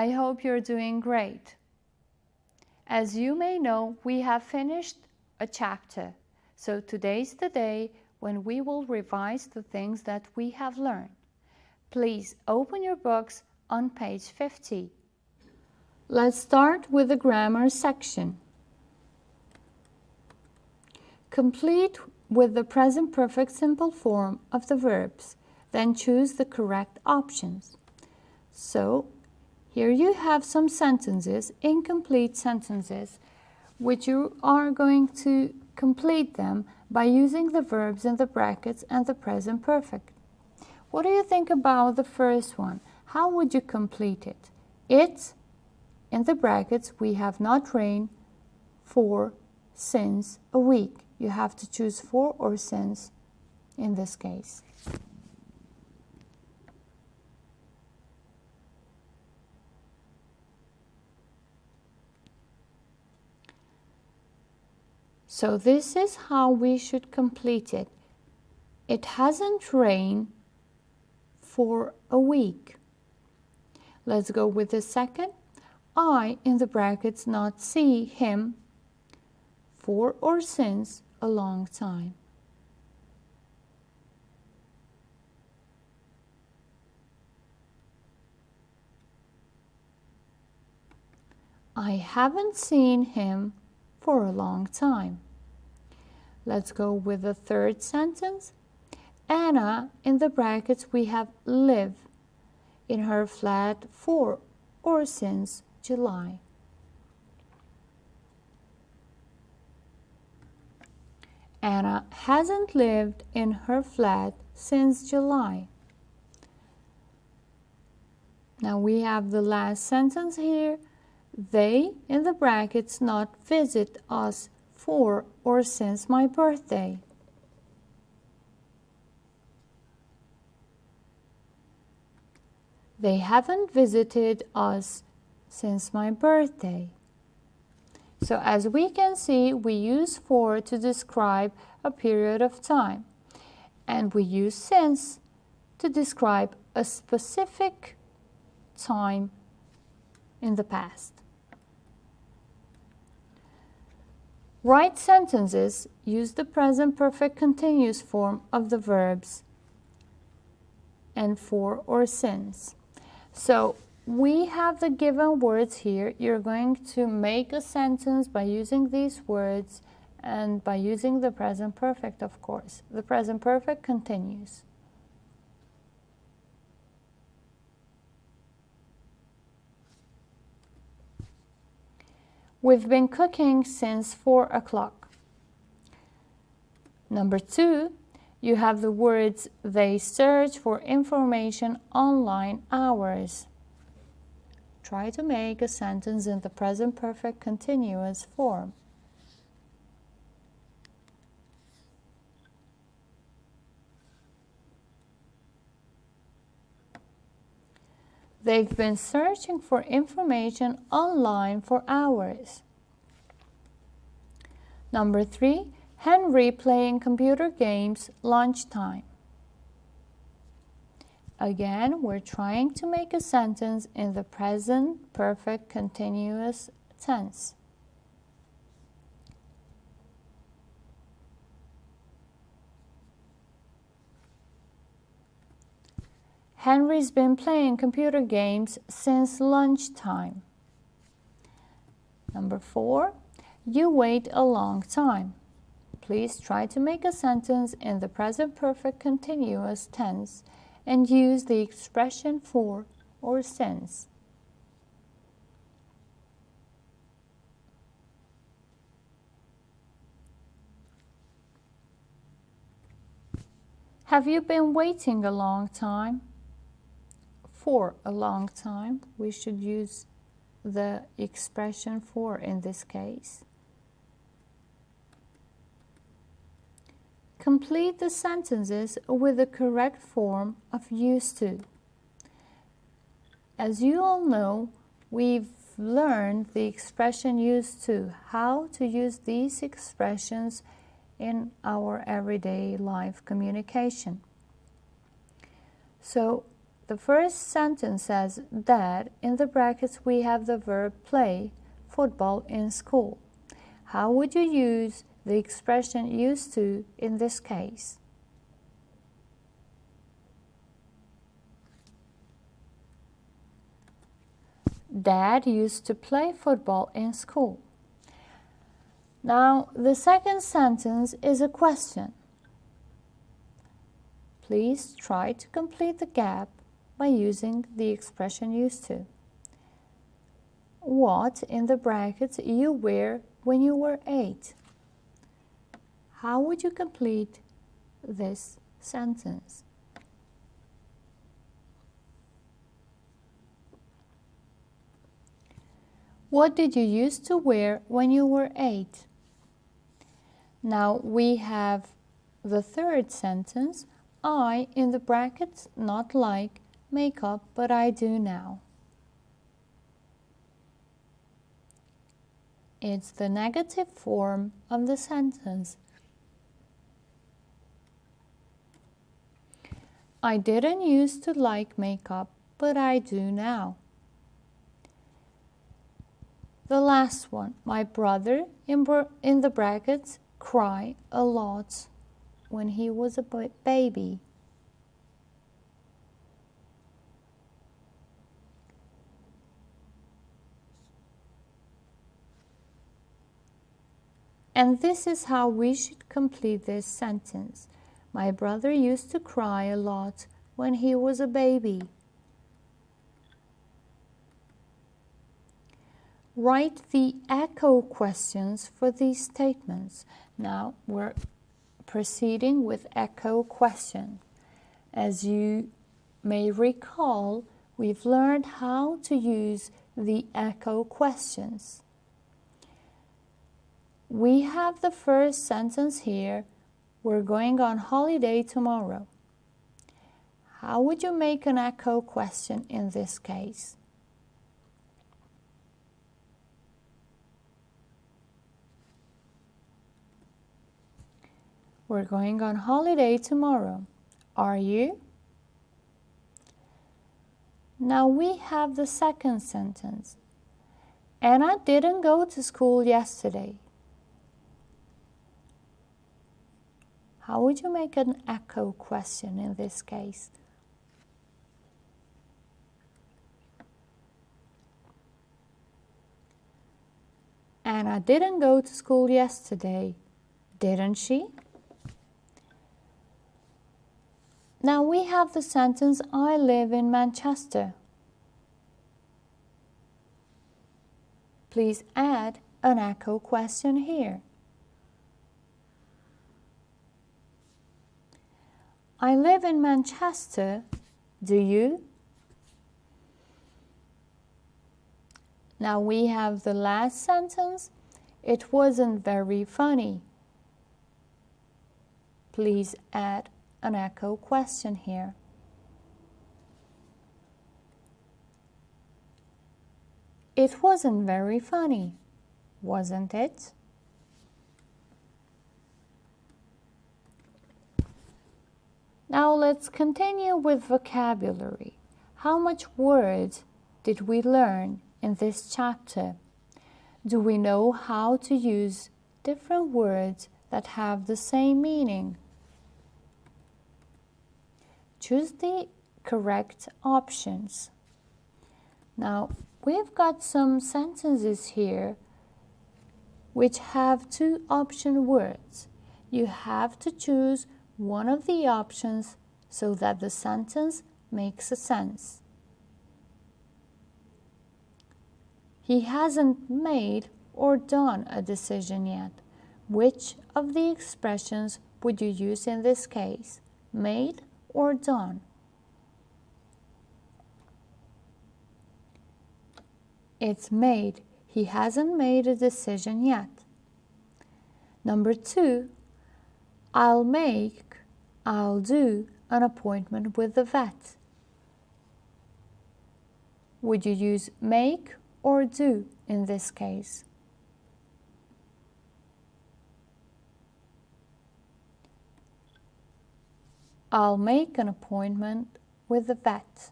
I hope you're doing great. As you may know, we have finished a chapter, so today's the day when we will revise the things that we have learned. Please open your books on page 50. Let's start with the grammar section. Complete with the present perfect simple form of the verbs, then choose the correct options. So, here you have some sentences, incomplete sentences, which you are going to complete them by using the verbs in the brackets and the present perfect. What do you think about the first one? How would you complete it? It's, in the brackets, we have not rained for since a week. You have to choose for or since in this case. So this is how we should complete it. It hasn't rained for a week. Let's go with the second. I, in the brackets, not see him for or since a long time. I haven't seen him for a long time. Let's go with the third sentence. Anna, in the brackets, we have live in her flat for or since July. Anna hasn't lived in her flat since July. Now we have the last sentence here. They, in the brackets, not visit us for or since my birthday. They haven't visited us since my birthday. So as we can see, we use for to describe a period of time, and we use since to describe a specific time in the past. Write sentences use the present perfect continuous form of the verbs and for or since. So we have the given words here. You're going to make a sentence by using these words and by using the present perfect, of course. The present perfect continues. We've been cooking since 4 o'clock. Number 2, you have the words they search for information online hours. Try to make a sentence in the present perfect continuous form. They've been searching for information online for hours. Number 3, Henry playing computer games lunchtime. Again, we're trying to make a sentence in the present perfect continuous tense. Henry's been playing computer games since lunchtime. Number 4, you wait a long time. Please try to make a sentence in the present perfect continuous tense and use the expression for or since. Have you been waiting a long time? For a long time, we should use the expression for in this case. Complete the sentences with the correct form of used to. As you all know, we've learned the expression used to, how to use these expressions in our everyday life communication. So, The first sentence says that in the brackets we have the verb play football in school. How would you use the expression used to in this case? Dad used to play football in school. Now, the second sentence is a question. Please try to complete the gap by using the expression used to. What in the brackets you wear when you were 8? How would you complete this sentence? What did you used to wear when you were 8? Now we have the third sentence. I in the brackets not like makeup, but I do now. It's the negative form of the sentence. I didn't used to like makeup, but I do now. The last one, my brother in the brackets cry a lot when he was a baby. And this is how we should complete this sentence. My brother used to cry a lot when he was a baby. Write the echo questions for these statements. Now we're proceeding with echo question. As you may recall, we've learned how to use the echo questions. We have the first sentence here. We're going on holiday tomorrow. How would you make an echo question in this case? We're going on holiday tomorrow. Are you? Now we have the second sentence. Anna didn't go to school yesterday. How would you make an echo question in this case? Anna didn't go to school yesterday, didn't she? Now we have the sentence, I live in Manchester. Please add an echo question here. I live in Manchester, do you? Now we have the last sentence, it wasn't very funny. Please add an echo question here. It wasn't very funny, wasn't it? Now let's continue with vocabulary. How much words did we learn in this chapter? Do we know how to use different words that have the same meaning? Choose the correct options. Now, we've got some sentences here which have two option words. You have to choose one of the options so that the sentence makes a sense. He hasn't made or done a decision yet. Which of the expressions would you use in this case? Made or done? It's made. He hasn't made a decision yet. Number 2, I'll do an appointment with the vet. Would you use make or do in this case? I'll make an appointment with the vet.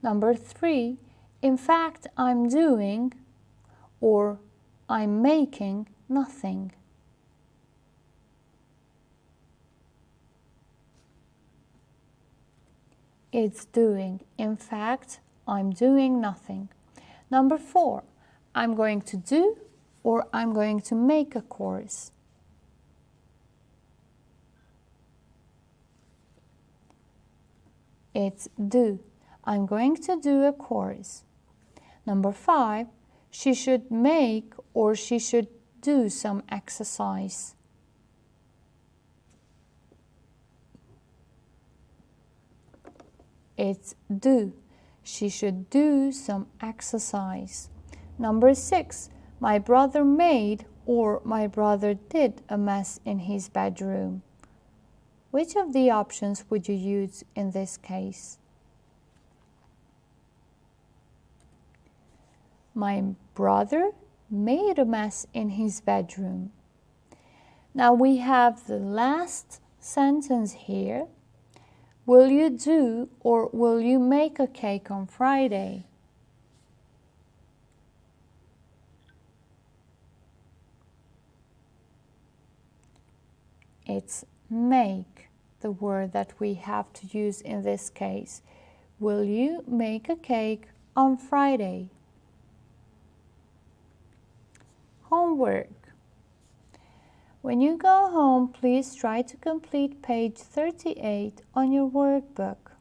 Number 3, in fact, I'm doing or I'm making nothing. It's doing. In fact, I'm doing nothing. Number 4, I'm going to do or I'm going to make a course. It's do. I'm going to do a course. Number 5, she should make or she should do some exercise. It's do. She should do some exercise. Number 6, my brother made or my brother did a mess in his bedroom. Which of the options would you use in this case? My brother made a mess in his bedroom. Now we have the last sentence here. Will you do or will you make a cake on Friday? It's make, the word that we have to use in this case. Will you make a cake on Friday? Homework. When you go home, please try to complete page 38 on your workbook.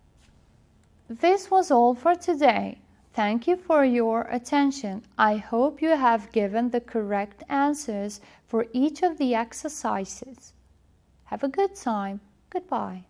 This was all for today. Thank you for your attention. I hope you have given the correct answers for each of the exercises. Have a good time. Goodbye.